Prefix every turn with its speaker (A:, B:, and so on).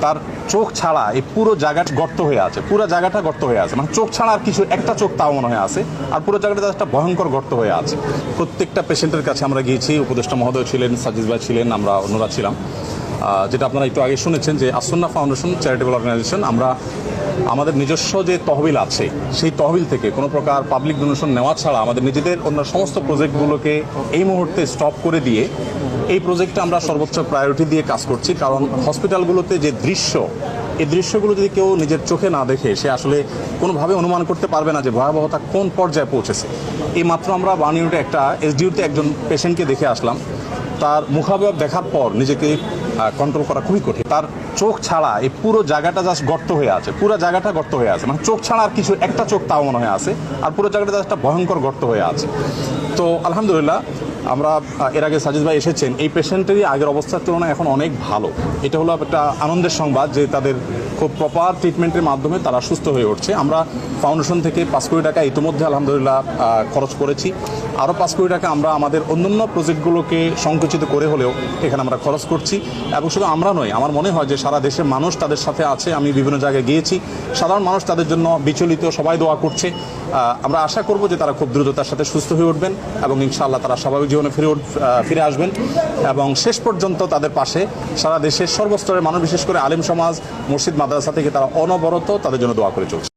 A: তার চোখ ছাড়া এই পুরো জায়গাটা গর্ত হয়ে আছে, পুরো জায়গাটা গর্ত হয়ে আছে, মানে চোখ ছাড়া আর কিছু একটা চোখ তাও মনে হয় আছে, আর পুরো জায়গাটা একটা ভয়ঙ্কর গর্ত হয়ে আছে। প্রত্যেকটা পেশেন্টের কাছে আমরা গিয়েছি, উপদেষ্টা মহোদয় ছিলেন, সাজিদ ভাই ছিলেন, আমরা অন্যরা ছিলাম। যেটা আপনারা একটু আগে শুনেছেন যে আসন্না ফাউন্ডেশন চ্যারিটেবল অর্গানাইজেশন, আমরা আমাদের নিজস্ব যে তহবিল আছে সেই তহবিল থেকে কোনো প্রকার পাবলিক ডোনেশন নেওয়া ছাড়া আমাদের নিজেদের অন্য সমস্ত প্রজেক্টগুলোকে এই মুহূর্তে স্টপ করে দিয়ে এই প্রজেক্টে আমরা সর্বোচ্চ প্রায়োরিটি দিয়ে কাজ করছি। কারণ হসপিটালগুলোতে যে দৃশ্য, এই দৃশ্যগুলো যদি কেউ নিজের চোখে না দেখে সে আসলে কোনোভাবে অনুমান করতে পারবে না যে ভয়াবহতা কোন পর্যায়ে পৌঁছেছে। এই মাত্র আমরা বার্নিউটে একটা এসডিউতে একজন পেশেন্টকে দেখে আসলাম, তার মুখাবয়ব দেখার পর নিজেকে কন্ট্রোল করা খুবই কঠিন। তার চোখ ছাড়া এই পুরো জায়গাটা জাস্ট গর্ত হয়ে আছে, পুরো জায়গাটা গর্ত হয়ে আছে, মানে চোখ ছাড়া আর কিছু একটা চোখ তাও মনে হয় আছে, আর পুরো জায়গাটা জাস্ট একটা ভয়ঙ্কর গর্ত হয়ে আছে। তো আলহামদুলিল্লাহ আমরা এর আগে সাজিদ ভাই এসেছেন, এই পেশেন্টেরই আগের অবস্থার তুলনায় এখন অনেক ভালো। এটা হলো একটা আনন্দের সংবাদ যে তাদের খুব প্রপার ট্রিটমেন্টের মাধ্যমে তারা সুস্থ হয়ে উঠছে। আমরা ফাউন্ডেশন থেকে 5 কোটি টাকা ইতিমধ্যে আলহামদুলিল্লাহ খরচ করেছি। আরও 5 কোটি টাকা আমরা আমাদের অন্যান্য প্রজেক্টগুলোকে সংকুচিত করে হলেও এখানে আমরা খরচ করছি। এবং শুধু আমরা নয়, আমার মনে হয় যে সারা দেশের মানুষ তাদের সাথে আছে। আমি বিভিন্ন জায়গায় গিয়েছি, সাধারণ মানুষ তাদের জন্য বিচলিত, সবাই দোয়া করছে। আমরা আশা করব যে তারা খুব দ্রুততার সাথে সুস্থ হয়ে উঠবেন এবং ইনশাআল্লাহ তারা স্বাভাবিক জীবনে ফিরে আসবেন এবং শেষ পর্যন্ত তাদের পাশে সারা দেশের সর্বস্তরের মানুষ, বিশেষ করে আলেম সমাজ, মসজিদ, মাদ্রাসা থেকে তারা অনবরত তাদের জন্য দোয়া করে চলছে।